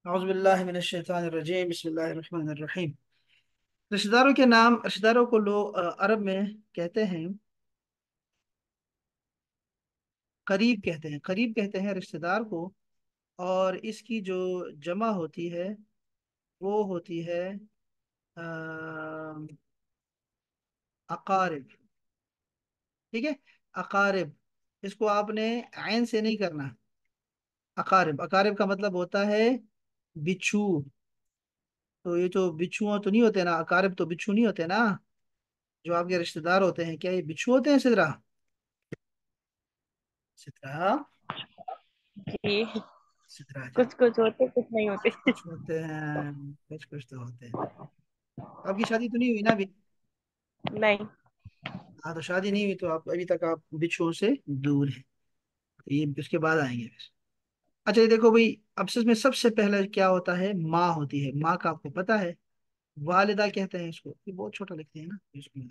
औज़ुबिल्लाहि बिस्मिल्लाहिर्रहमानिर्रहीम। रिश्तेदारों के नाम, रिश्तेदारों को लोग अरब में कहते हैं करीब, कहते हैं करीब, कहते हैं रिश्तेदार को। और इसकी जो जमा होती है वो होती है अकारिब। ठीक है, अकारिब। इसको आपने आइन से नहीं करना। अकारिब, अकारिब का मतलब होता है बिच्छू। तो ये तो बिच्छू तो नहीं होते ना, अकारिब तो बिच्छू नहीं होते ना। जो आपके रिश्तेदार होते हैं, क्या ये बिच्छू होते हैं सिदरा? सिदरा, जी। सिदरा जान। कुछ कुछ होते कुछ नहीं होते। कुछ कुछ होते हैं, कुछ कुछ तो होते हैं। आपकी शादी तो नहीं हुई ना अभी? नहीं। हाँ, तो शादी नहीं हुई तो आप अभी तक आप बिच्छुओं से दूर हैं। तो ये उसके बाद आएंगे फिर। अच्छा, ये देखो भाई, अब इसमें सबसे पहले क्या होता है, माँ होती है। माँ का आपको पता है, वालिदा कहते हैं इसको। ये बहुत छोटा लिखते हैं ना इसमें।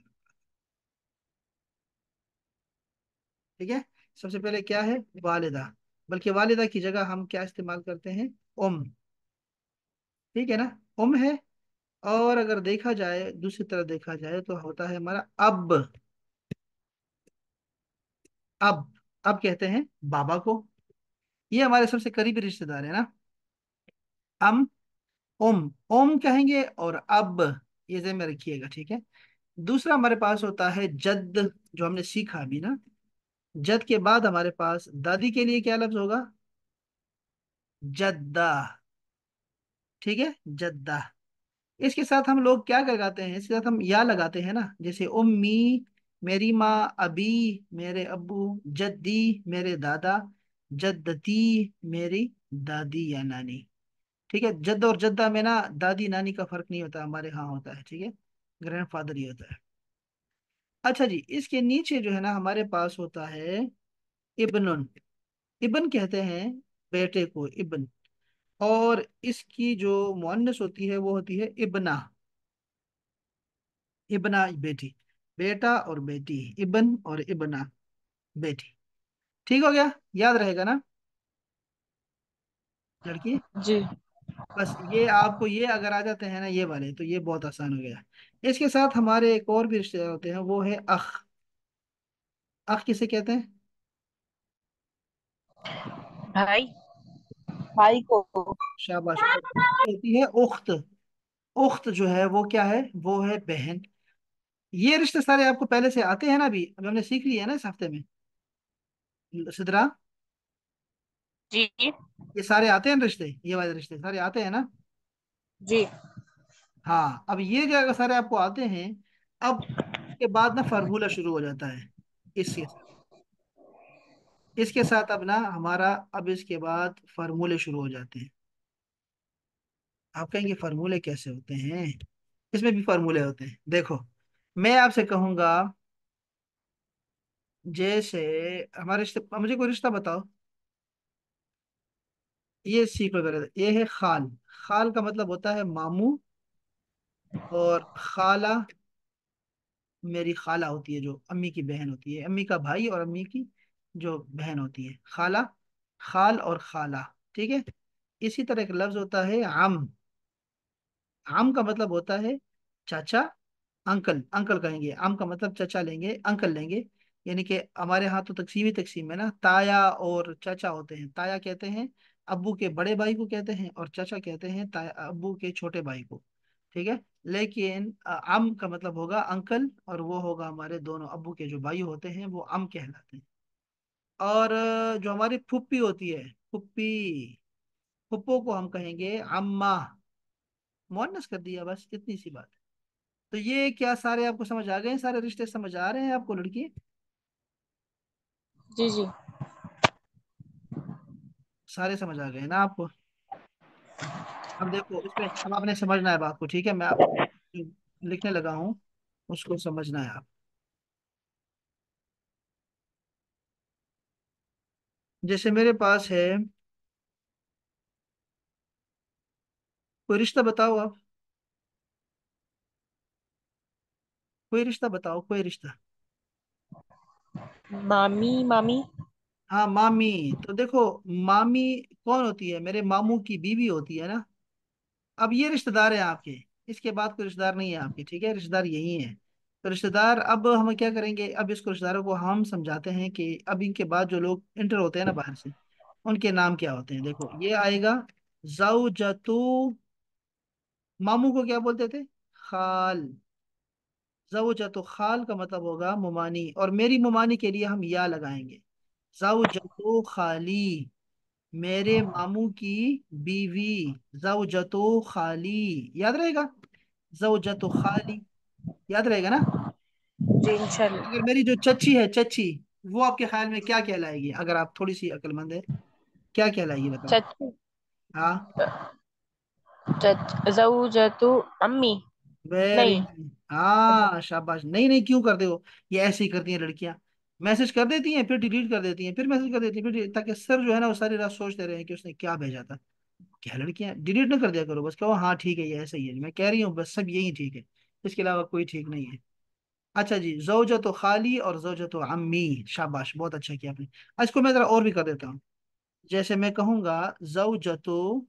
ठीक है, सबसे पहले क्या है, वालिदा। बल्कि वालिदा की जगह हम क्या इस्तेमाल करते हैं, उम। ठीक है ना, उम है। और अगर देखा जाए, दूसरी तरफ देखा जाए, तो होता है हमारा अब। अब कहते हैं बाबा को। ये हमारे सबसे करीबी रिश्तेदार है ना। हम उम, ओम कहेंगे और अब। ये ज़हन में रखिएगा, ठीक है। दूसरा हमारे पास होता है जद, जो हमने सीखा अभी ना। जद के बाद हमारे पास दादी के लिए क्या लफ्ज होगा, जद्दा। ठीक है, जद्दा। इसके साथ हम लोग क्या लगाते हैं, इसके साथ हम या लगाते हैं ना, जैसे उम्मी, मेरी माँ, अबी, मेरे अब्बू, जद्दी, मेरे दादा, जद्दती, मेरी दादी या नानी। ठीक है, जद्द और जद्दा में ना दादी नानी का फर्क नहीं होता, हमारे यहाँ होता है। ठीक है, ग्रैंड फादर ही होता है। अच्छा जी, इसके नीचे जो है ना हमारे पास होता है इब्नुन। इब्न कहते हैं बेटे को, इब्न। और इसकी जो मुअन्नस होती है वो होती है इब्ना। इब्ना बेटी, बेटा और बेटी, इब्न और इब्ना, बेटी। ठीक हो गया, याद रहेगा ना लड़की? जी। बस ये आपको, ये अगर आ जाते हैं ना ये वाले, तो ये बहुत आसान हो गया। इसके साथ हमारे एक और भी रिश्तेदार होते हैं, वो है अख। अख किसे कहते हैं? भाई। भाई को। शाबाश। और एक होती है उख्त। उख्त जो है वो क्या है, वो है बहन। ये रिश्ते सारे आपको पहले से आते हैं ना, अभी हमने सीख लिया है ना इस हफ्ते में। सिद्रा, जी। ये सारे आते हैं ना रिश्ते, ये वाले रिश्ते सारे आते हैं ना। जी। हाँ, अब ये जो अगर सारे आपको आते हैं, अब के बाद ना फार्मूला शुरू हो जाता है इसके साथ। इसके साथ अब ना हमारा, अब इसके बाद फार्मूले शुरू हो जाते हैं। आप कहेंगे फार्मूले कैसे होते हैं? इसमें भी फार्मूले होते हैं, देखो। मैं आपसे कहूंगा, जैसे हमारे रिश्ते, मुझे कोई रिश्ता बताओ। ये सीख लो जरा, ये है खाल। खाल का मतलब होता है मामू। और खाला, मेरी खाला होती है, जो अम्मी की बहन होती है, अम्मी का भाई और अम्मी की जो बहन होती है, खाला। खाल और खाला। ठीक है। इसी तरह एक लफ्ज होता है आम। आम का मतलब होता है चाचा, अंकल। अंकल कहेंगे, आम का मतलब चाचा लेंगे, अंकल लेंगे। यानी कि हमारे यहाँ तो तकसीम ही तकसीम है ना, ताया और चाचा होते हैं। ताया कहते हैं अब्बू के बड़े भाई को कहते हैं, और चाचा कहते हैं ताया अब्बू के छोटे भाई को। ठीक है। लेकिन अम का मतलब होगा अंकल, और वो होगा हमारे दोनों अब्बू के जो भाई होते हैं वो अम कहलाते हैं। और जो हमारी फुप्पी होती है, फुप्पी, फुप्पो को हम कहेंगे अम्मा। मुअन्नस कर दिया, बस इतनी सी बात। तो ये क्या सारे आपको समझ आ गए, सारे रिश्ते समझ आ रहे हैं आपको लड़की? जी। जी। सारे समझ आ गए ना आपको? अब देखो इसमें, अब आपने समझना है बात को, ठीक है। मैं अब जो लिखने लगा हूँ उसको समझना है आप। जैसे मेरे पास है, कोई रिश्ता बताओ आप। कोई रिश्ता बताओ, कोई रिश्ता। मामी मामी। हाँ मामी। तो देखो, मामी कौन होती है? मेरे मामू की बीवी होती है ना। अब ये रिश्तेदार है आपके, इसके बाद कोई रिश्तेदार नहीं है आपके, ठीक है, रिश्तेदार यही है। तो रिश्तेदार, अब हम क्या करेंगे, अब इसको रिश्तेदारों को हम समझाते हैं कि अब इनके बाद जो लोग इंटर होते हैं ना बाहर से, उनके नाम क्या होते हैं। देखो ये आएगा, जाऊजतु। मामू को क्या बोलते थे? खाल। जाऊजतु खाल का मतलब होगा मुमानी, और मेरी मुमानी के लिए हम या लगाएंगे। जाऊजतु खाली, मेरे मामू की बीवी। जाऊजतु खाली, याद रहेगा? जौजतो खाली, याद रहेगा ना? जी इंशाल्लाह। अगर मेरी जो चच्ची है, चच्ची, वो आपके ख्याल में क्या कहलाएगी? अगर आप थोड़ी सी अक्लमंद है, क्या कहलाएगी बताओ? चच हाँ, जऊजतु अम्मी। वेरी नहीं। नाइस। हाँ शाबाश। नहीं नहीं, क्यों करते हो? ये ऐसे ही करती हैं लड़कियां, मैसेज कर देती हैं फिर डिलीट कर देती हैं, फिर मैसेज कर देती हैं फिर ताकि सर जो है ना वो सारी रात सोचते रहे कि उसने क्या भेजा था। क्या लड़कियां, डिलीट ना कर दिया करो, बस कहो हाँ ठीक है, ये ऐसा ही है, मैं कह रही हूँ बस, सब यही ठीक है, इसके अलावा कोई ठीक नहीं है। अच्छा जी, जोजतो खाली और जोजतो अम्मी। शाबाश, बहुत अच्छा किया आपने। इसको मैं जरा और भी कर देता हूँ। जैसे मैं कहूंगा जोजतो,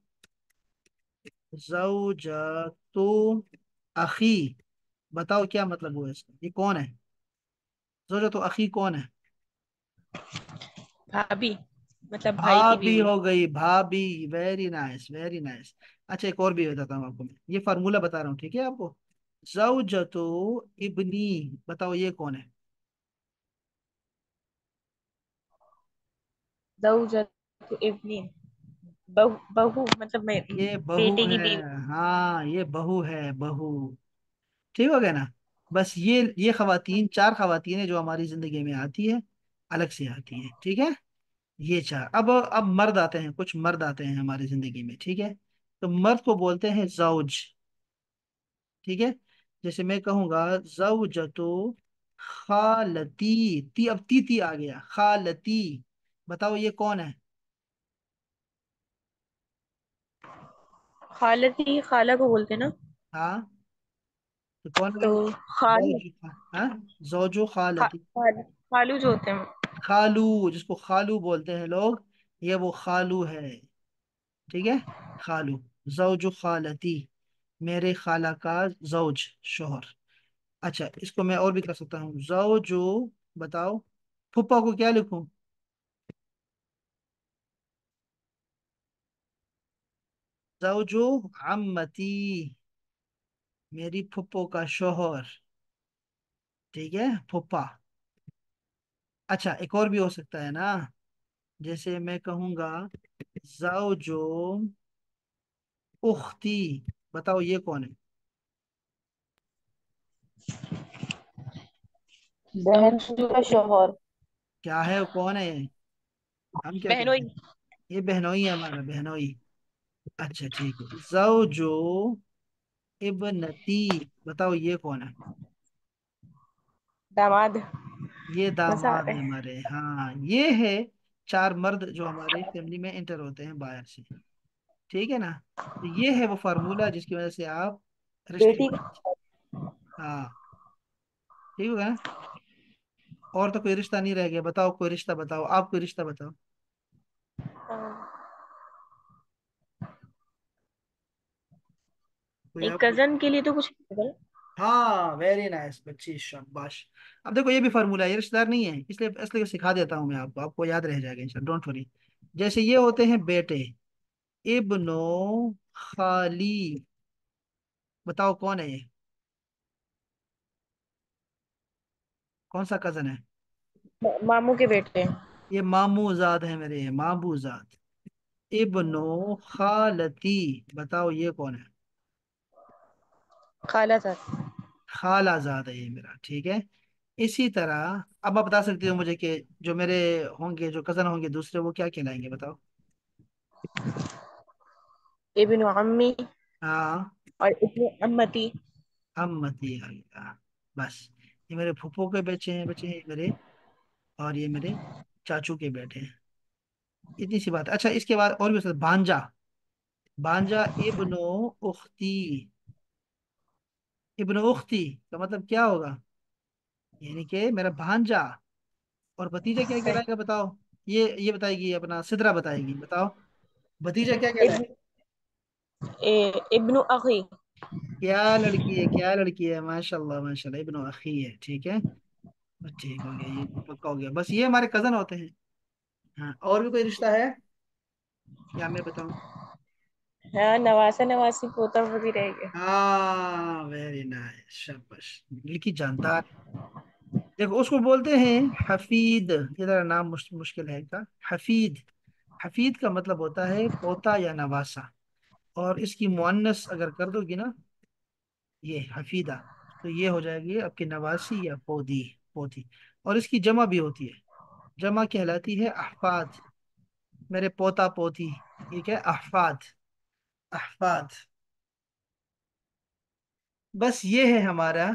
जोजतो अखी, बताओ क्या मतलब हुआ इसका, ये कौन है? जोजतो अखी कौन है? भाभी, मतलब भाई की भाभी बीवी। हो गई, भाभी। Very nice, very nice. अच्छा, एक और भी बताता हूँ आपको, मैं ये फार्मूला बता रहा हूँ, ठीक है आपको। जोजतो इब्नी, बताओ ये कौन है? जऊजतु इब्नी, बहू बहू मतलब मेरी ये बहू बेटे की है। बीवी। हाँ ये बहू है, बहू। ठीक हो गया ना? बस ये खवातीन, चार खवातीन है जो हमारी जिंदगी में आती है, अलग से आती है, ठीक है। ये चार। अब मर्द आते हैं, कुछ मर्द आते हैं हमारी जिंदगी में, ठीक है। तो मर्द को बोलते हैं जौज, ठीक है। जैसे मैं कहूंगा जौजतो खालती, ती, अब ती आ गया, खालती, बताओ ये कौन है? खालती खाला को बोलते ना। हाँ, तो कौन तो है? खालू, जौज, हाँ, जौजो खालती। खालू जो होते हैं। खालू, जिसको खालू बोलते हैं लोग, ये वो खालू है, ठीक है। खालू, जौजो खालती, मेरे खाला का जौज, शोहर। अच्छा, इसको मैं और भी कर सकता हूँ, जौजो, बताओ फुप्पा को क्या लिखूं? जौजो अम्मती, मेरी फुप्पो का शोहर, ठीक है, फुप्पा। अच्छा, एक और भी हो सकता है ना, जैसे मैं कहूंगा जौजो उख्ती, बताओ ये कौन है? बहन का शौहर। क्या है, कौन है ये? हम क्या कहते बहनोई। हैं? ये बहनोई है, हमारा बहनोई। अच्छा ठीक है, जौजो इब्नती, बताओ ये कौन है? दामाद। ये मजा आ दामाद रहा है है। हमारे, हाँ ये है। चार मर्द जो हमारे फैमिली में इंटर होते हैं बाहर से, ठीक है ना। तो ये है वो फार्मूला जिसकी वजह से आप रिश्ते बेटी बना। हाँ, ठीक होगा ना? और तो कोई रिश्ता नहीं रह गया, बताओ कोई रिश्ता बताओ, आप कोई रिश्ता बताओ। का कोई एक आप कोई। कजन के लिए तो कुछ नहीं पता। हाँ वेरी नाइस बच्ची, शाबाश। अब देखो ये भी फार्मूला है, ये रिश्तेदार नहीं है, इसलिए इसलिए सिखा देता हूँ मैं आपको, आपको याद रह जाएगा इंशाल्लाह, डोंट वरी। जैसे ये होते हैं बेटे, इब्नो खाली, बताओ कौन है ये? कौन सा कजन है? मामू के बेटे। ये मामूजाद है मेरे, मामूजाद। इब्नो खालती, बताओ ये कौन है? खाला साथ। खालाजाद है ये मेरा, ठीक है। इसी तरह अब आप बता सकते हो मुझे कि जो मेरे होंगे, जो कजन होंगे दूसरे, वो क्या कहलाएंगे बताओ? इब्न अम्मी हाँ, और इब्न अम्मती। अम्मती आ गया, बस। ये मेरे फूफो के बच्चे हैं ये मेरे, और ये मेरे चाचू के बेटे हैं। इतनी सी बात है। अच्छा, इसके बाद और भी हो सकता है, भांजा, भांजा इब्नो उख्ती, इब्नो उख्ती का मतलब क्या होगा? यानी कि मेरा भांजा। और भतीजा क्या सही। कहलाएगा बताओ? ये बताएगी अपना, सिदरा बताएगी, बताओ। भतीजा क्या कहलाए? इब्न इब्नु अखी। क्या लड़की है, क्या लड़की है, माशाल्लाह माशाल्लाह, इब्नु अखी है, ठीक है। बस ठीक हो गया, ये पक्का हो गया, बस ये हमारे कजन होते हैं। हाँ, और भी कोई रिश्ता है या मैं बताऊं? हाँ, नवासा नवासी पोता पोती रह गए। हाँ, वेरी नाइस, शाबाश। लड़की जानदार। देखो उसको बोलते हैं हफीद। ये जरा नाम मुश्किल है इनका। हफीद। हफीद का मतलब होता है पोता या नवासा। और इसकी मुअन्नस अगर कर दोगी ना, ये हफीदा, तो ये हो जाएगी आपकी नवासी या पोदी, पोती। और इसकी जमा भी होती है, जमा कहलाती है अहफाद। मेरे पोता पोती, ठीक है, अहफाद। अहफाद। बस ये है हमारा,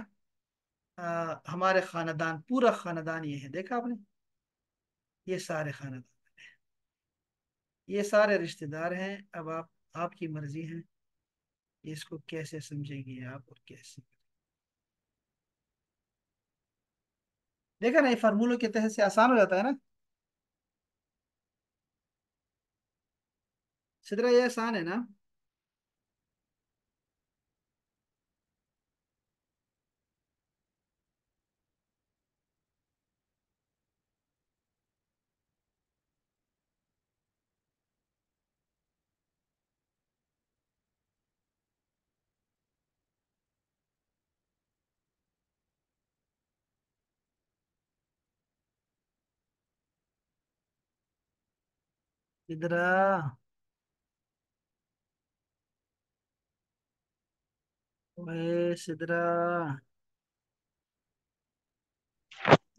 हमारे खानदान, पूरा खानदान ये है, देखा आपने, ये सारे खानदान, ये सारे रिश्तेदार हैं। अब आप, आपकी मर्जी है, इसको कैसे समझेंगे आप और कैसे। देखा ना, ये फार्मूलों के तहत से आसान हो जाता है ना। सिदरा, ये आसान है ना। सिदरा, ओए सिदरा।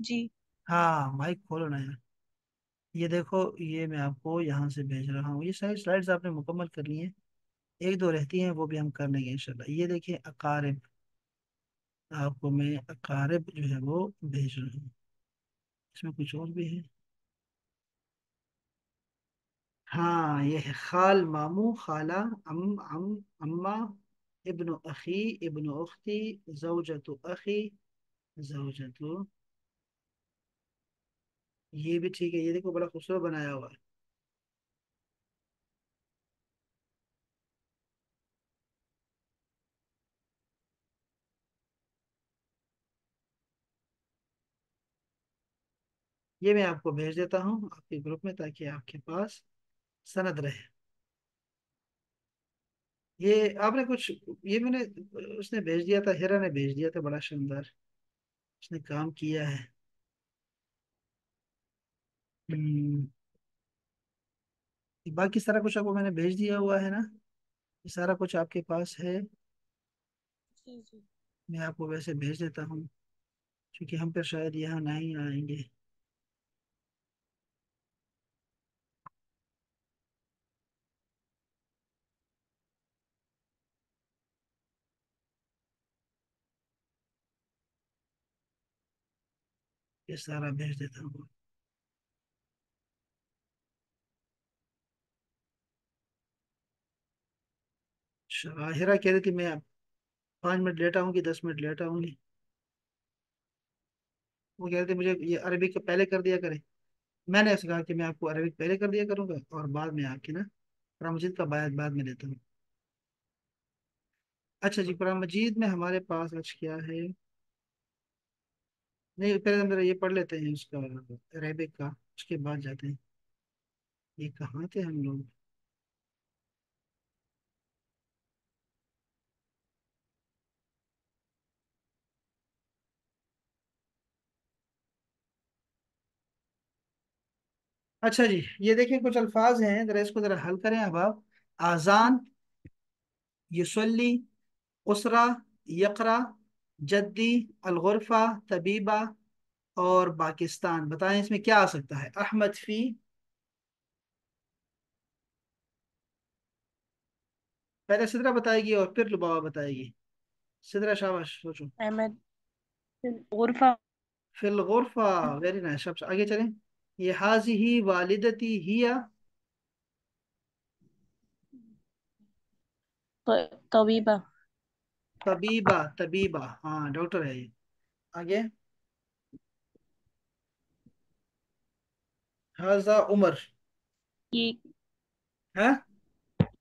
जी। हाँ, माइक खोलो ना यार। ये देखो, ये मैं आपको यहाँ से भेज रहा हूँ, ये सारी स्लाइड्स आपने मुकम्मल कर ली हैं। एक दो रहती हैं, वो भी हम कर लेंगे इंशाल्लाह। ये देखिए अकारिब, आपको मैं अकारिब जो है वो भेज रहा हूँ। इसमें कुछ और भी है। हाँ, ये है खाल, मामू, खाला, अम्मा, इब्नु अखी, इब्नु उख्ती, जौजतु अखी, जौजतु। ये भी ठीक है, ये देखो बड़ा खूबसूरत बनाया हुआ है। ये मैं आपको भेज देता हूँ आपके ग्रुप में, ताकि आपके पास सनद रहे। ये आपने कुछ, ये मैंने, उसने भेज दिया था, हिरा ने भेज दिया था, बड़ा शानदार उसने काम किया है। हम्म, बाकी सारा कुछ आपको मैंने भेज दिया हुआ है ना, ये सारा कुछ आपके पास है। जी जी। मैं आपको वैसे भेज देता हूँ, क्योंकि हम फिर शायद यहाँ नहीं आएंगे। ये सारा भेज देता हूँ। हिरा कह रही थी मैं 5 मिनट लेट आऊंगी, 10 मिनट लेट आऊंगी। वो कह रहे थे मुझे ये अरबिक पहले कर दिया करे। मैंने ऐसे कहा कि मैं आपको अरबिक पहले कर दिया करूंगा, और बाद में आपकी ना कुरान मजीद का बायत बाद में देता हूँ। अच्छा जी, कुरान मजीद में हमारे पास आज क्या है? नहीं, पहले हम जरा ये पढ़ लेते हैं उसका, अरेबिक का, उसके बाद जाते हैं। ये कहाँ थे हम लोग? अच्छा जी, ये देखिए कुछ अल्फाज हैं, जरा इसको जरा हल करें अब आप। आजान, युसल्ली, उसरा, यकरा, जद्दी, अलगुरफा, तबीबा और पाकिस्तान। बताएं इसमें क्या आ सकता है? अहमद फी। पहले सिदरा बताएगी और फिर लुबावा बताएगी। सिदरा, शाबाश, सोचो। अहमद उर्फा। फिल गुरफा, वेरी नाइस, शाबाश, आगे चलें। ये हाजी ही वालिदती हिया। तवीबा। तबीबा, तबीबा, हाँ डॉक्टर है ये। आगे। हाजा उमर। ये है।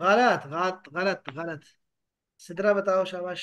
गलत गलत गलत गलत। सिदरा बताओ, शाबाश।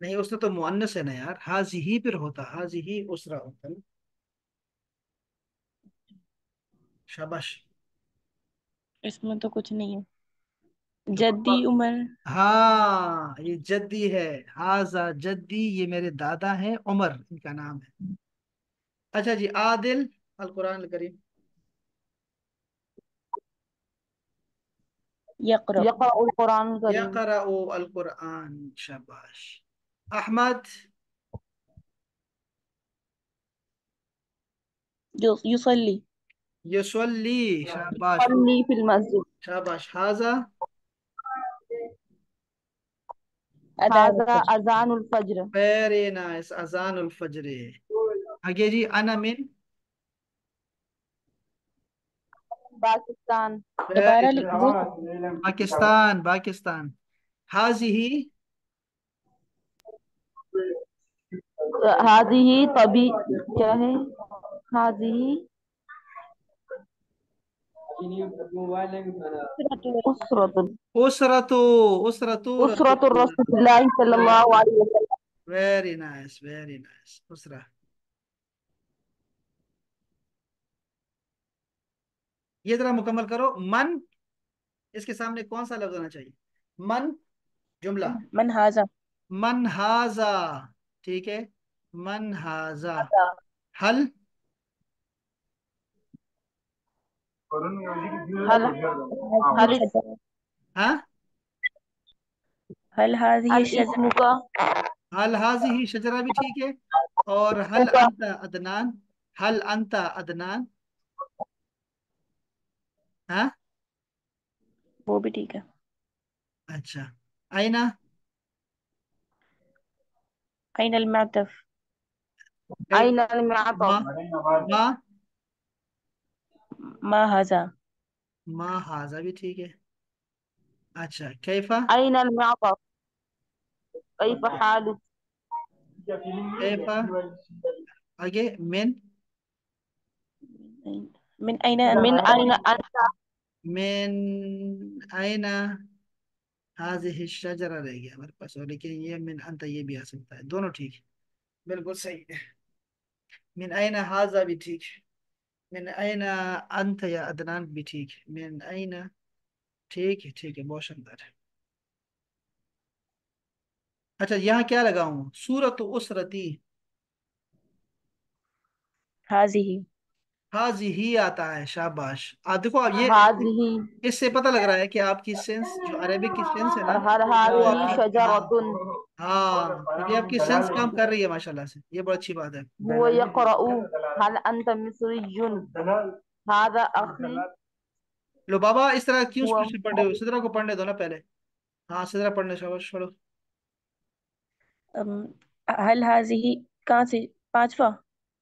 नहीं, उसने तो मुअन्नस है ना यार, हाजी ही फिर होता, हाजी ही उसरा होता ना। शाबाश। इसमें तो कुछ नहीं है। जद्दी उमर। हाँ, ये जद्दी है। हाजा जद्दी, ये मेरे दादा हैं, उमर इनका नाम है। अच्छा जी, आदिल। अल कुरान अल करीम। यक़रा यक़रा अल कुरान करीम। यक़रअ अल कुरान, शाबाश। अहमद। युसल्ली। युसल्ली, शाबाश। युसल्ली फिल मस्जिद। शाबाश, हाजा। अदान हाज़ा अज़ानुल फज्र। वेरी नाइस, अजान उल फजर। आगे जी, अना मिन। पाकिस्तान। वेरी दोबारा लिख नाइस। वो। पाकिस्तान, पाकिस्तान। हाजिही। हाज़िही तभी क्या है? हाज़िही उसरतुन। उसरतु। उसरतु उसरतुर रसूलुल्लाह। रसूलिल्लाह सल्लल्लाहु अलैहि वसल्लम। Very nice, very nice, Usra. ये जरा मुकम्मल करो, मन। इसके सामने कौन सा लफ्ज आना चाहिए? मन। जुमला। मन हाजा। मन हाजा। ठीक है। मन हाजा। हल। हल हल हाँ। हल हाज़िही शजरा। इसमुका हल हाजी ही शजरा भी ठीक है। और हल इसमुका अंत अदनान। हल अंत अदनान। हाँ। वो भी ठीक है। अच्छा। आईना। अइन अल मातफ। कई। अइन अल मातफ। माँ। माँ। मा हाजा। माँ हाजा भी ठीक है। अच्छा, कैफा। अइन अल मातफ। कैफ हालुक। कैफा। आगे मिन। मिन अइन मिन अइन अंत। मिन आईना। हाजिहि शजरा रह गया हमारे पास, और लेकिन ये मिन अंत ये भी आ सकता है, दोनों ठीक है। बिल्कुल सही है। मिन आईना हाजा भी ठीक है। मिन आईना अंत या अदनान भी ठीक है। मिन आईना। ठीक है, ठीक है, बहुत शानदार है। अच्छा, यहाँ क्या लगाऊं? सूरत उसरती। हाज़िही। हाजी ही आता है, शाबाश। देखो अब ये हाज़िही इससे पता लग रहा है कि आपकी सेंस, जो अरेबिक की सेंस है ना, हर वो हाज़िही आपकी। हाँ। शजरतुन। हाँ, अभी आपकी सेंस काम कर रही है माशाल्लाह से, ये बड़ी अच्छी बात है। हुव यक़रअ हल अंत मिस्रियुन। हाज़ा अख़ी। लो बाबा, इस तरह क्यों हुआ स्पीच पढ़ रहे हो? सिदरा को पढ़ने दो ना पहले। हाँ, सिदरा पढ़ने, शाबाश पढ़ो। अम, हल हाज़िही कहाँ से? पांचवा।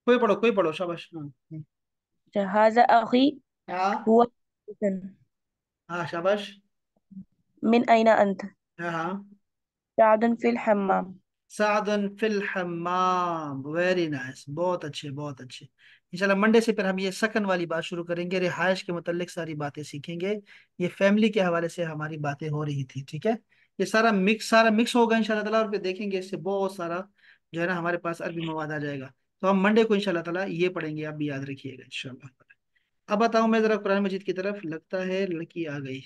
कोई पढ़ो, कोई पढ़ो, शाबाश। हाँ। अच्छा, हाज़ा अख़ी हाँ। हुआ। हाँ, शाबाश। मिन अइना अंत। हाँ हाँ। सादन फिल हम्माम। सादन फिल हम्माम, वेरी नाइस, बहुत अच्छे, बहुत अच्छे। इंशाल्लाह मंडे से फिर हम ये सकन वाली बात शुरू करेंगे, रिहाइश के मुतालिक सारी बातें सीखेंगे। ये फैमिली के हवाले से हमारी बातें हो रही थी, ठीक है। ये सारा मिक्स होगा इंशाल्लाह ताला, और फिर देखेंगे इससे बहुत सारा जो है ना हमारे पास अरबी मवाद आ जाएगा। तो हम मंडे को इंशाल्लाह ताला ये पढ़ेंगे, आप भी याद रखिएगा इंशाल्लाह। अब बताऊं मैं जरा कुरान मजीद की तरफ, लगता है लड़की आ गई।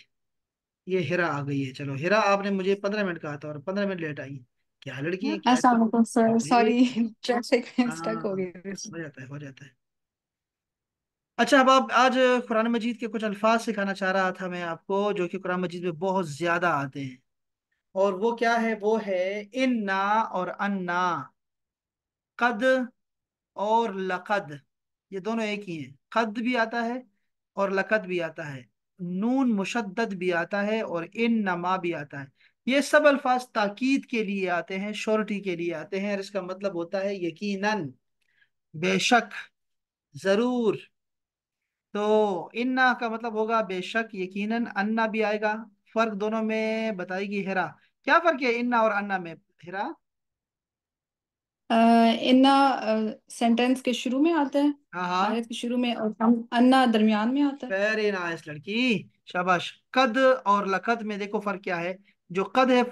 ये हिरा आ गई है, चलो हिरा, आपने मुझे 15 मिनट कहा था और 15 मिनट लेट आई। क्या लड़की है, क्या अस्सलाम वालेकुम सर, ये। सॉरी ट्रैफिक में स्टक हो हाँ, गई। हो जाता है, हो जाता है। अच्छा, अब आप आज कुरान मजीद के कुछ अल्फाज सिखाना चाह रहा था मैं आपको, जो कि कुरान मजीद में बहुत ज्यादा आते हैं। और वो क्या है? वो है इन्ना और अन्ना। कद और लकद, ये दोनों एक ही हैं। कद भी आता है और लकद भी आता है। नून मुशद्दद भी आता है और इन नमा भी आता है। ये सब अल्फाज ताकीद के लिए आते हैं, श्योरिटी के लिए आते हैं, और इसका मतलब होता है यकीनन, बेशक, जरूर, तो इन्ना का मतलब होगा बेशक, यकीनन। अन्ना भी आएगा। फर्क दोनों में बताएगी हिरा। क्या फर्क है इन्ना और अन्ना में, हिरा? इन्ना सेंटेंस के शुरू में आता है, हाँ हाँ। आयत के शुरू में, और हम अन्ना दरमियान में आता है। वेरी नाइस लड़की, शाबाश। कद और लकद में देखो फर्क क्या है। जो कद है,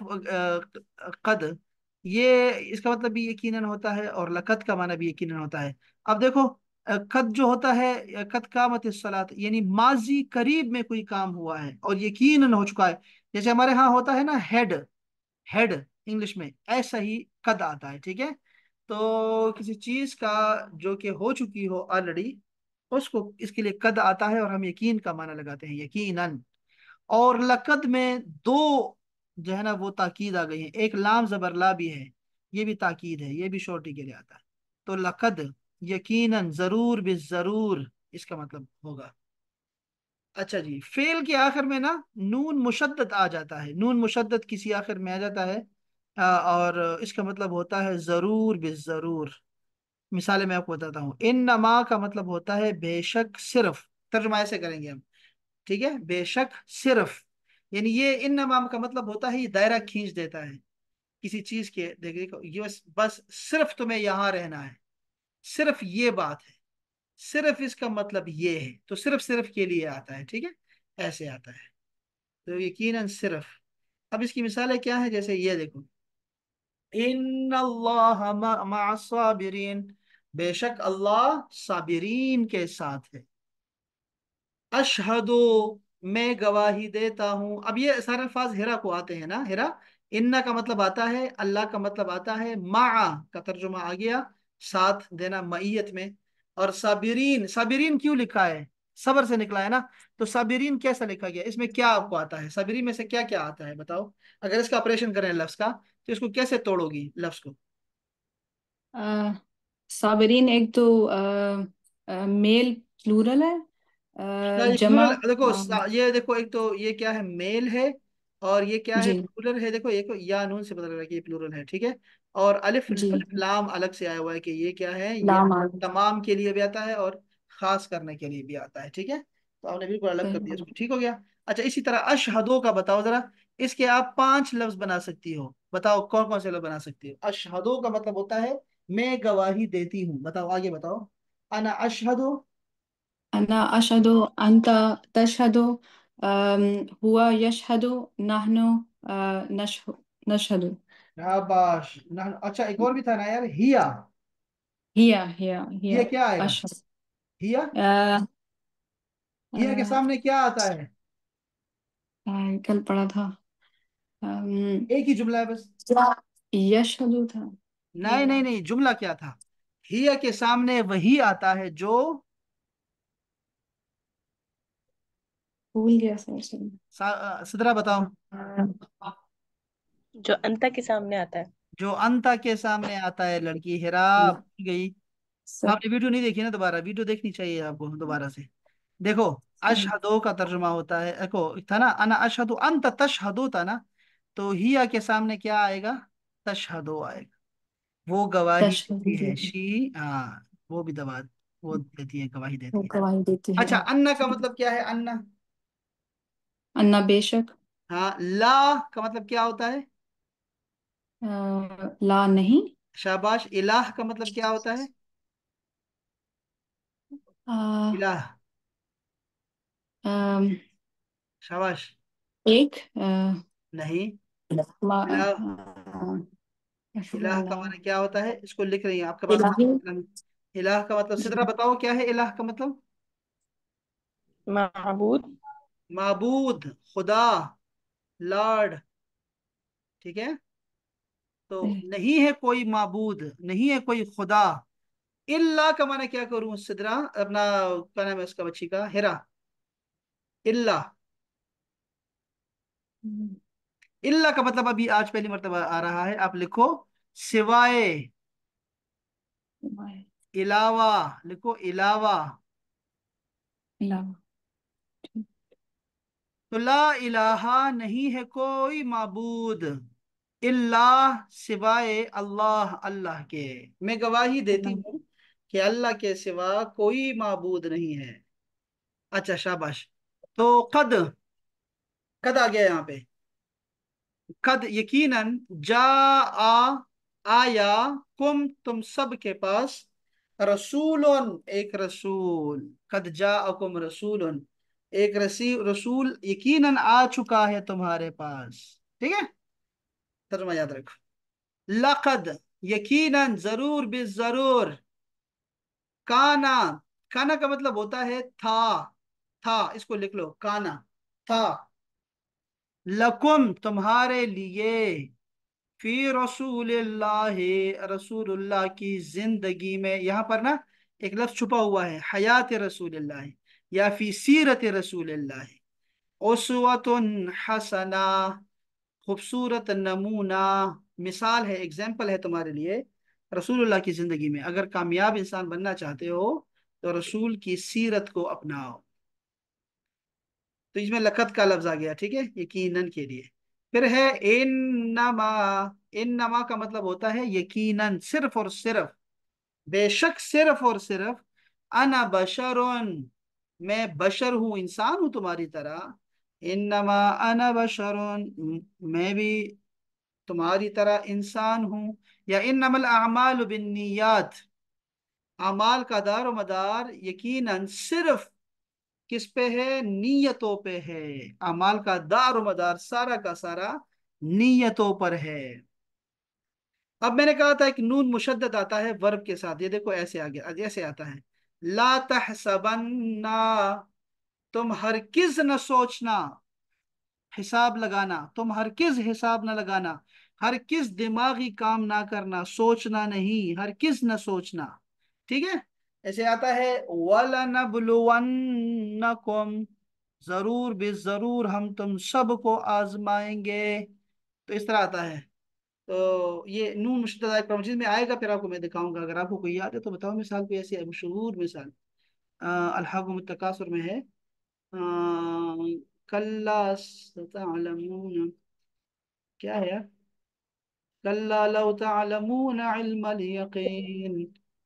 कद, ये इसका मतलब भी यकीनन होता है, और लकद का माना भी यकीनन होता है। अब देखो, कद जो होता है, कद कामत सलात, यानी माजी करीब में कोई काम हुआ है और यकीनन हो चुका है। जैसे हमारे यहाँ होता है ना हेड, हेड इंग्लिश में, ऐसा ही कद आता है, ठीक है। तो किसी चीज का जो कि हो चुकी हो ऑलरेडी, उसको इसके लिए कद आता है, और हम यकीन का माना लगाते हैं, यकीनन। और लकद में दो जो है ना वो ताकीद आ गई है, एक लाम जबर ला भी है, ये भी ताकीद है, ये भी शोर्टी के लिए आता है। तो लकद, यकीनन, जरूर भी जरूर, इसका मतलब होगा। अच्छा जी, फेल के आखिर में ना नून मुशद्दद आ जाता है, नून मुशद्दद किसी आखिर में आ जाता है। और इसका मतलब होता है जरूर भी जरूर। मिसालें मैं आपको बताता हूँ। इन नमा का मतलब होता है बेशक सिर्फ, तर्जुमा ऐसे करेंगे हम, ठीक है। बेशक सिर्फ, यानी ये इन नमा का मतलब होता है ये दायरा खींच देता है किसी चीज के। देखो ये बस बस सिर्फ तुम्हें यहां रहना है, सिर्फ ये बात है, सिर्फ इसका मतलब ये है, तो सिर्फ सिर्फ के लिए आता है, ठीक है, ऐसे आता है। तो यकीनन सिर्फ। अब इसकी मिसालें क्या है, जैसे ये देखो, इन अल्लाह साबिरीन, बेशक अल्लाह साबिरीन के साथ है। अशहदो, मैं गवाही देता हूं। अब ये सारे अल्फाज हिरा को आते हैं ना, हिरा। इन्ना का मतलब आता है, अल्लाह का मतलब आता है, मा का तर्जुमा आ गया, साथ देना, मईयत में। और साबिरीन, साबिरीन क्यों लिखा है? सबर से निकला है ना। तो साबिरीन कैसा लिखा गया, इसमें क्या आपको आता है, साबिरीन में से क्या क्या आता है बताओ। अगर इसका ऑपरेशन करें लफ्ज का, तो इसको कैसे तोड़ोगी लफ्ज को? अ, साबरीन एक तो मेल प्लूरल है, नहीं, जमा। प्लूरल देखो, अ, ये देखो, एक तो ये क्या है, मेल है। और ये क्या है, जी प्लूरल है। देखो एक या नून से पता लग रहा है कि ये प्लूरल है, ठीक है। और अलिफ जी, अलिफ लाम अलग से आया हुआ है कि ये क्या है, ये लाम आ गई। तमाम के लिए भी आता है और खास करने के लिए भी आता है, ठीक है। तो आपने बिल्कुल अलग कर दिया इसको, ठीक हो गया। अच्छा, इसी तरह अशहदो का बताओ जरा। इसके आप पांच लफ्ज बना सकती हो, बताओ कौन कौन से लफ्ज बना सकती हो। अशहदो का मतलब होता है मैं गवाही देती हूँ, बताओ आगे बताओ। अना अशहदो। अना अशहदु, अंता तशहदु, हुआ यशहदु, नहनु नशहदु। शाबाश। अच्छा, एक और भी था ना यार, हिया। हिया ये क्या आएगा, अशहद। हिया? अ, हिया के अ, सामने क्या आता है? कल पढ़ा था। अम, एक ही जुमला है बस। क्या यशहदु था? नहीं नहीं नहीं, जुमला क्या था? हिया के सामने वही आता है जो, भूल गया सर से। सिदरा बताओ। जो अंता के सामने आता है। जो अंता के सामने आता है, लड़की हिरा भूल गई। सब आपने वीडियो नहीं देखी ना, दोबारा वीडियो देखनी चाहिए आपको दोबारा से। देखो, अशहदो का तर्जुमा होता है, देखो था ना, अना अशहदु अंत तशहदु था ना। तो हिया के सामने क्या आएगा, तशहदो आएगा। वो गवाही देती है, तशहदु, शी, हाँ, वो भी दवा, वो देती है, गवाही वो देती है। गवाही देती है। अच्छा, अन्ना का मतलब क्या है, अन्ना? अन्ना बेशक। हाँ, ला का मतलब क्या होता है? ला नहीं। शाबाश। इलाह का मतलब क्या होता है? आ, इलाह। अम, शाबाश। एक नहीं। मा, इलाह, इलाह का अल्लाह, मतलब क्या होता है, इसको लिख रही हैं आपके पास इलाही। मतलब। इलाह का मतलब सिदरा बताओ क्या है इलाह का मतलब? माबूद। माबूद, खुदा, लॉर्ड, ठीक है। तो नहीं है कोई माबूद, नहीं है कोई खुदा। इल्ला का माने क्या करूं सिदरा, अपना क्या नाम है उसका बच्ची का, हिरा? इल्ला, इल्ला का मतलब अभी आज पहली मर्तबा आ रहा है, आप लिखो सिवाय, इलावा, लिखो इलावा। इलाहा। तो ला इलाहा, नहीं है कोई माबूद, इल्ला, सिवाय अल्लाह, अल्लाह के। मैं गवाही देती हूँ कि अल्लाह के सिवा कोई माबूद नहीं है। अच्छा शाबाश। तो कद, कद आ गया यहाँ पे। कद यकीनन, जा आ, आया, कुम तुम सब के पास, रसूलन एक रसूल। कद जा अकुम रसूलन, एक रसूल यकीनन आ चुका है तुम्हारे पास। ठीक है, तर्जुमा याद रखो। लकद यकीनन, जरूर भी जरूर। काना, काना का मतलब होता है था, था, इसको लिख लो, काना था। लकुम तुम्हारे लिए, फी रसूलिल्लाह, रसूलुल्लाह की जिंदगी में, यहाँ पर ना एक लफ्ज छुपा हुआ है, हयात रसूलिल्लाह, या फी सीरत रसूलिल्लाह, उस्वतुन हसना, खूबसूरत नमूना, मिसाल है, एग्जाम्पल है तुम्हारे लिए रसूलुल्लाह की जिंदगी में। अगर कामयाब इंसान बनना चाहते हो तो रसूल की सीरत को अपनाओ। तो इसमें लकत का लफ्ज आ गया, ठीक है, यकीनन के लिए। फिर है इन्नमा, इन्नमा का मतलब होता है यकीनन, सिर्फ और सिर्फ, बेशक सिर्फ और सिर्फ, अना बशरुन, मैं बशर हूं, इंसान हूं तुम्हारी तरह। इन्नमा अना बशरुन, मैं भी तुम्हारी तरह इंसान हूं। या इन्नमल अमालु बिन्नियात, अमाल का दारो मदार यकीनन सिर्फ किस पे है, नीयतों पे है। अमाल का दारो मदार सारा का सारा नीयतों पर है। अब मैंने कहा था एक नून मुशद्दद आता है वर्ब के साथ, ये देखो ऐसे आ गया, ऐसे आता है, ला तहसबन्ना, तुम हरगिज न सोचना, हिसाब लगाना, तुम हरगिज हिसाब न लगाना, हरगिज दिमागी काम ना करना, सोचना नहीं, हरगिज न सोचना। ठीक है, ऐसे आता है, वलनबलुवन्नकुम, जरूर भी जरूर हम तुम सबको आजमाएंगे। तो इस तरह आता है। तो ये नून मुश्तदा एक मस्जिद में आएगा, फिर आपको मैं दिखाऊंगा, अगर आपको कोई याद है तो बताओ मिसाल, कोई ऐसी मशहूर मिसाल। अल्हाकुमुत तकासुर में है, कल्ला सतअलमून, क्या है यार, कल्ला लौ तअलमून इल्मल यकीन,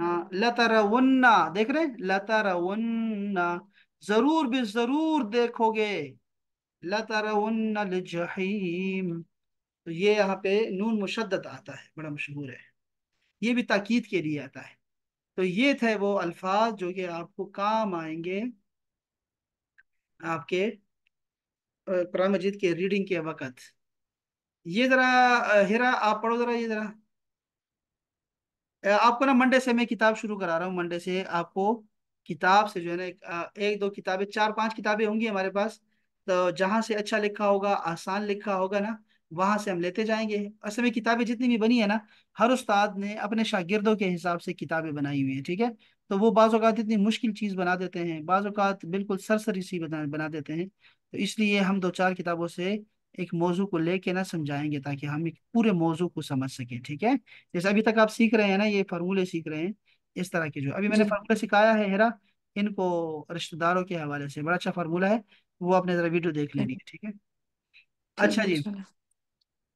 हाँ लतरवुन्ना, देख रहे, लतरवुन्ना, जरूर भी जरूर देखोगे, लतरवुन्नल जहीम। तो ये यहाँ पे नून मुशद्दद आता है, बड़ा मशहूर है, ये भी ताकीद के लिए आता है। तो ये थे वो अल्फाज जो कि आपको काम आएंगे आपके कुरान मजीद के रीडिंग के वक्त। ये जरा हिरा आप पढ़ो जरा, ये जरा आपको ना मंडे से मैं किताब शुरू करा रहा हूँ, मंडे से आपको किताब से जो है ना एक दो किताबें, चार पांच किताबें होंगी हमारे पास। तो जहां से अच्छा लिखा होगा, आसान लिखा होगा ना, वहां से हम लेते जाएंगे। असल में किताबें जितनी भी बनी है ना, हर उस्ताद ने अपने शागिर्दों के हिसाब से किताबें बनाई हुई है, ठीक है। तो वो बाज़ औक़ात इतनी मुश्किल चीज़ बना देते हैं, बाज़ औक़ात बिल्कुल सरसरी सी बना देते हैं। तो इसलिए हम दो चार किताबों से एक मौजू को लेके ना समझाएंगे, ताकि हम एक पूरे मौजू को समझ सकें, ठीक है। जैसे अभी तक आप सीख रहे हैं ना, ये फार्मूले सीख रहे हैं, इस तरह के जो अभी मैंने जी। फार्मूला सिखाया है हेरा, इनको रिश्तेदारों के हवाले से बड़ा अच्छा फार्मूला है, वो आपने जरा वीडियो देख लेनी है, ठीक है। ठीक अच्छा है जी, इंशाल्लाह।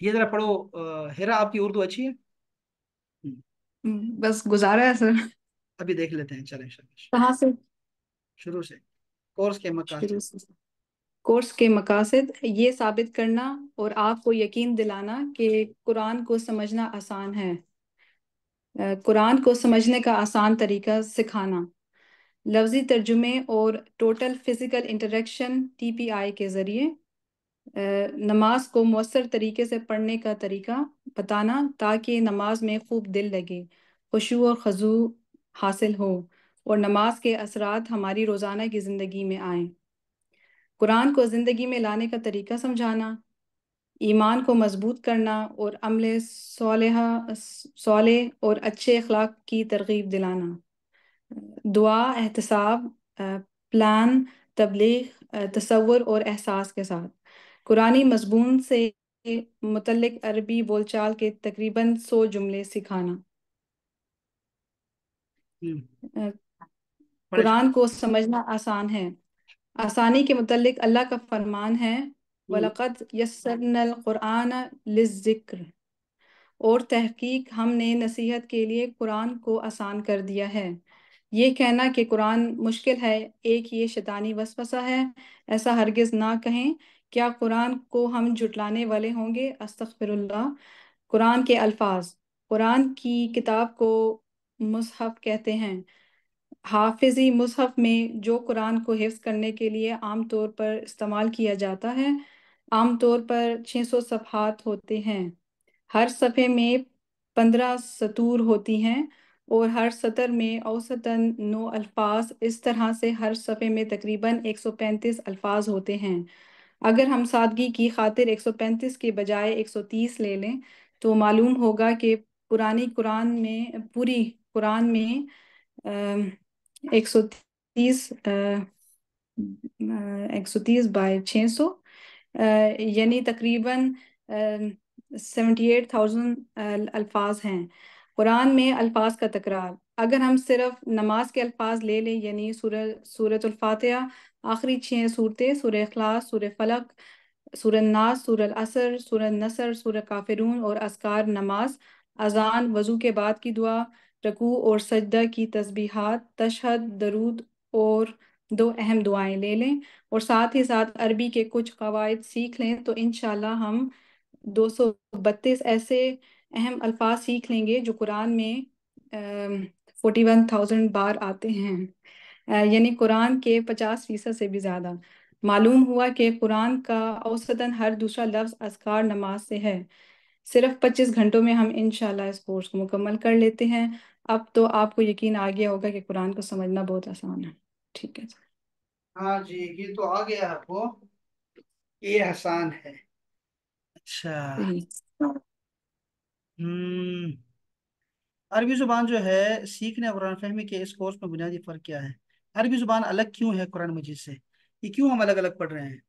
ये जरा पढ़ो, हेरा आपकी उर्दू अच्छी है। बस गुजारा है सर। अभी देख लेते हैं, चलें शाबाश, कहाँ से शुरू से, कोर्स के शुरू मकासद। से? कोर्स के मकासद ये साबित करना और आपको यकीन दिलाना कि कुरान को समझना आसान है। कुरान को समझने का आसान तरीका सिखाना, लफ्ज़ी तर्जुमे और टोटल फिजिकल इंटरेक्शन टीपीआई के ज़रिए। नमाज को मौसर तरीके से पढ़ने का तरीका बताना, ताकि नमाज में खूब दिल लगे, खुशू और खजू हासिल हो और नमाज के असरात हमारी रोज़ाना की ज़िंदगी में आए। कुरान को ज़िंदगी में लाने का तरीका समझाना, ईमान को मजबूत करना और अमल सालेह और अच्छे अखलाक की तरगीब दिलाना। दुआ, एहतिसाब, प्लान, तबलीग, तसव्वुर और एहसास के साथ कुरानी मज़मून से मुतल्लिक अरबी बोलचाल के तकरीबन 100 जुमले सिखाना। हम्म, अ, पढ़े कुरान को समझना आसान है। आसानी के मुतल्लिक अल्लाह का फरमान है, हम्म, वलक़द यस्सरनल कुरआन लिज़्ज़िक्र, और तहकीक हमने नसीहत के लिए कुरान को आसान कर दिया है। ये कहना कि कुरान मुश्किल है एक ये शैतानी वसवसा है। ऐसा हरगिज ना कहें। क्या कुरान को हम झुटलाने वाले होंगे? अस्तगफिरुल्लाह। कुरान के अल्फाज। कुरान की किताब को मुसहफ कहते हैं। हाफिजी मुसहफ में जो कुरान को हिफ्ज करने के लिए आमतौर पर इस्तेमाल किया जाता है, आमतौर पर 600 सफ़हात होते हैं। हर सफ़े में 15 सतूर होती हैं और हर सतर में औसतन 9 अल्फाज। इस तरह से हर सफ़े में तकरीबन 135 अल्फाज होते हैं। अगर हम सादगी की खातिर 135 के बजाय 130 ले लें तो मालूम होगा कि पूरी कुरान में 130 130 बाय 600 यानी तकरीबन 78,000 अल्फाज हैं। कुरान में अल्फाज का तकरार। अगर हम सिर्फ नमाज के अल्फाज ले लें यानी सूरतुल फातिहा, आखिरी 6 सूरतें सूरह इखलास, सूरह फलक, सूरह नास, सूरह असर, सूरह नसर, सूरह काफिरून और अस्कार नमाज, अजान, वजू के बाद की दुआ, रकू और सजदा की तस्बीहात, तशहद, दरूद और 2 अहम दुआएं ले लें और साथ ही साथ अरबी के कुछ कवायद सीख लें तो इंशाल्लाह हम 232 ऐसे अहम अल्फाज सीख लेंगे जो कुरान में 41,000 बार आते हैं। यानी कुरान के 50% से भी ज़्यादा। मालूम हुआ कि कुरान का औसतन हर दूसरा लफ्ज़ अज़कार नमाज से है। सिर्फ 25 घंटों में हम इंशाल्लाह इस कोर्स को मुकम्मल कर लेते हैं। अब तो आपको यकीन आ गया होगा कि कुरान को समझना बहुत आसान है। ठीक है। हाँ जी, ये तो आ गया आपको, ये आसान है। अच्छा। सही। हम्म। अरबी जुबान जो है सीखने और कुरान फहमी के इस कोर्स में बुनियादी फर्क क्या है? अरबी जुबान अलग क्यों है कुरान मजीद से? ये क्यों हम अलग अलग पढ़ रहे हैं?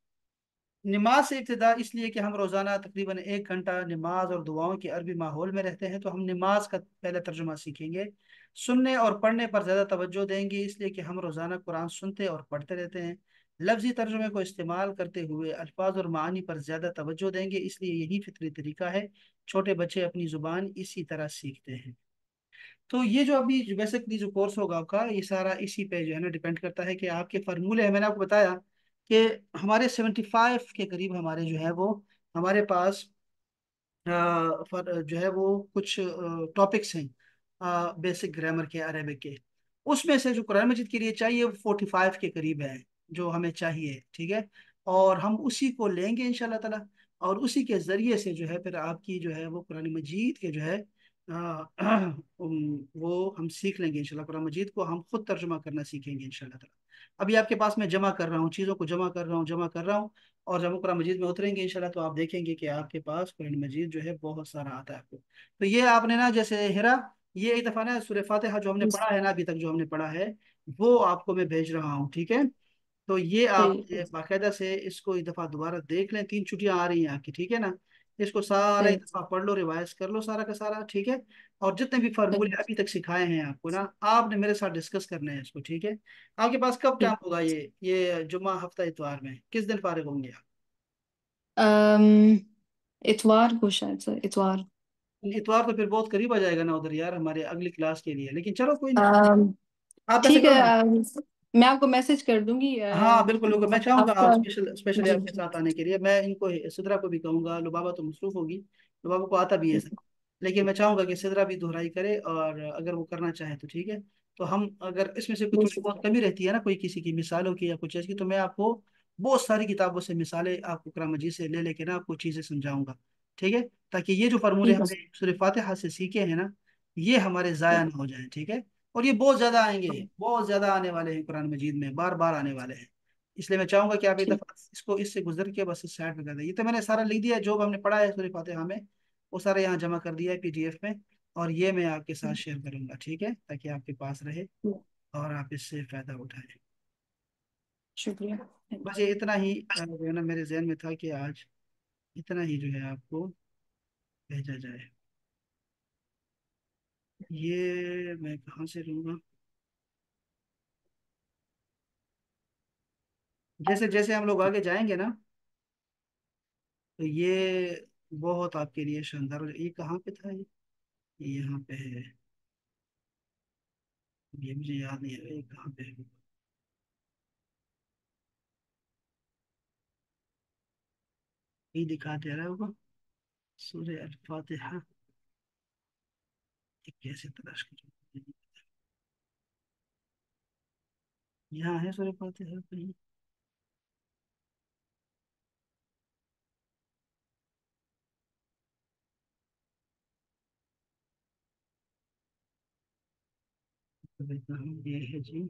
नमाज से इब्तिदा इसलिए कि हम रोज़ाना तकरीबन 1 घंटा नमाज और दुआओं के अरबी माहौल में रहते हैं, तो हम नमाज का पहले तर्जुमा सीखेंगे। सुनने और पढ़ने पर ज़्यादा तवज्जो देंगे इसलिए कि हम रोज़ाना कुरान सुनते और पढ़ते रहते हैं। लफ्ज़ी तर्जुमे को इस्तेमाल करते हुए अल्फाज और मानी पर ज़्यादा तवज्जो देंगे, इसलिए यही फितरी तरीका है। छोटे बच्चे अपनी ज़ुबान इसी तरह सीखते हैं। तो ये जो अभी बेसिकली जो कोर्स होगा आपका, ये सारा इसी पे जो है ना डिपेंड करता है कि आपके फार्मूले हैं। मैंने आपको बताया कि हमारे 75 के करीब हमारे जो है वो हमारे पास जो है वो कुछ टॉपिक्स हैं बेसिक ग्रामर के, अरेबिक के। उसमें से जो कुरान मजीद के लिए चाहिए वो 45 के करीब है जो हमें चाहिए, ठीक है। और हम उसी को लेंगे इंशाल्लाह ताला, और उसी के जरिए से जो है फिर आपकी जो है वो कुरान मजीद के जो है वो हम सीख लेंगे इंशाल्लाह। कुरान मजीद को हम खुद तर्जुमा करना सीखेंगे इंशाल्लाह ताला। अभी आपके पास मैं जमा कर रहा हूँ, चीज़ों को जमा कर रहा हूँ। और जब हम कुरान मजीद में उतरेंगे इंशाल्लाह तो आप देखेंगे कि आपके पास कुरान मजीद जो है बहुत सारा आता है आपको। तो ये आपने ना जैसे हेरा, ये एक दफ़ा ना सूरह फातिहा जो हमने पढ़ा है ना, अभी तक जो हमने पढ़ा है वो आपको मैं भेज रहा हूँ, ठीक है। तो ये आप ठीक है। ये बाकायदा से इसको एक दफ़ा दोबारा देख लें, 3 छुट्टियां आ रही हैं आपकी, ठीक है ना। इसको सारा एक सही। दफ़ा पढ़ लो, रिवाइज कर लो सारा का सारा, ठीक है। और जितने भी फार्मूले सही। अभी तक सिखाए हैं आपको ना, आपने मेरे साथ डिस्कस करने हैं इसको, ठीक है। आपके पास कब टाइम ठीक। होगा? ये जुम्मा हफ्ता इतवार में किस दिन फारिग होंगे आप? अम्म इतवार को, शायद से इतवार। इतवार तो फिर बहुत करीब आ जाएगा ना उधर यार, हमारे अगली क्लास के लिए, लेकिन चलो कोई नहीं। अम्म आप ऐसे ठीक है। करो ना। मैं आपको मैसेज कर दूंगी हाँ बिल्कुल बिल्कुल, मैं चाहूंगा आप हफ्ता। स्पेशली जी। आपके साथ आने के लिए। मैं इनको सिद्रा को भी कहूंगा, लुबाबा तो मसरूफ होगी, लुबाबा को आता भी है सब। ठीक। लेकिन मैं चाहूंगा कि सिद्रा भी दोहराई करे, और अगर वो करना चाहे तो ठीक है। तो हम अगर इसमें से कोई थोड़ी बहुत कमी रहती है ना, कोई किसी की मिसालों की या कुछ चीज़ की, तो मैं आपको बहुत सारी किताबों से मिसालें आपको कुरान मजीद से ले लेके ना आपको चीज़ें समझाऊंगा, ठीक है। ताकि ये जो फार्मूले ठीक है। हमने सूरह फातिहा से सीखे हैं ना, ये हमारे ज़ाया ना हो जाए, ठीक है। और ये बहुत ज़्यादा आएंगे, बहुत ज़्यादा आने वाले हैं कुरान मजीद में, बार बार आने वाले हैं। इसलिए मैं चाहूंगा कि आप एक ठीक। दफा इसको इससे गुजर के बस इस साइड में कर दें। ये तो मैंने सारा लिख दिया है जो हमने पढ़ा है सूरह फातिहा में, वो सारा यहाँ जमा कर दिया है पीडीएफ में। और ये मैं आपके साथ शेयर करूंगा, ठीक है, ताकि आपके पास रहे और आप इससे फायदा उठाएं। शुक्रिया। थैंक बस ये इतना ही जो है ना मेरे जहन में था कि आज इतना ही जो है आपको भेजा जाए। ये मैं कहाँ से लूँगा? जैसे जैसे हम लोग आगे जाएंगे ना, तो ये बहुत आपके लिए शानदार ये कहाँ पे था? ये यहाँ पे है। ये मुझे याद नहीं है ये कहाँ पे है। ये दिखा दे रहा होगा सूर्य अल फातिहा। ये कैसे तलाश करूँ। यहाँ है सूर्य फातिहा कहीं। तो देखता हूँ, ये है जी।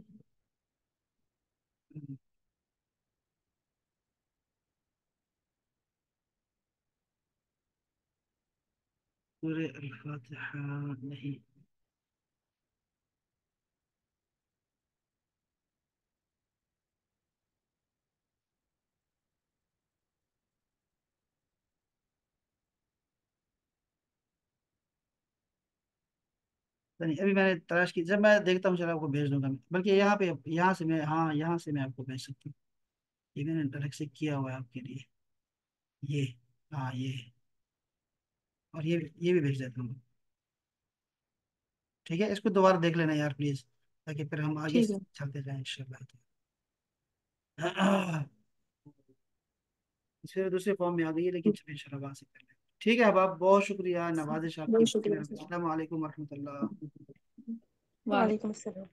सूर्य अल फातिहा नहीं। पता नहीं, अभी मैंने तलाश की, जब मैं देखता हूँ चलो आपको भेज दूंगा मैं। बल्कि यहाँ पे, यहाँ से मैं, हाँ यहाँ से मैं आपको भेज सकता हूँ। ये मैंने अलग से किया हुआ है आपके लिए। ये, हाँ ये। और ये भी भेज देता हूँ। ठीक है, इसको दोबारा देख लेना यार प्लीज, ताकि फिर हम आगे ठीक है। चलते जाएं इंशाल्लाह। फिर दूसरे फॉर्म में आ गई है, लेकिन चलिए इंशाल्लाह वहां से कर लें। ठीक है, अब आप बहुत शुक्रिया नवाजिश आपकी। बहुत शुक्रिया। अस्सलाम वालेकुम रहमतुल्लाह। वाह। वालेकुम अस्सलाम।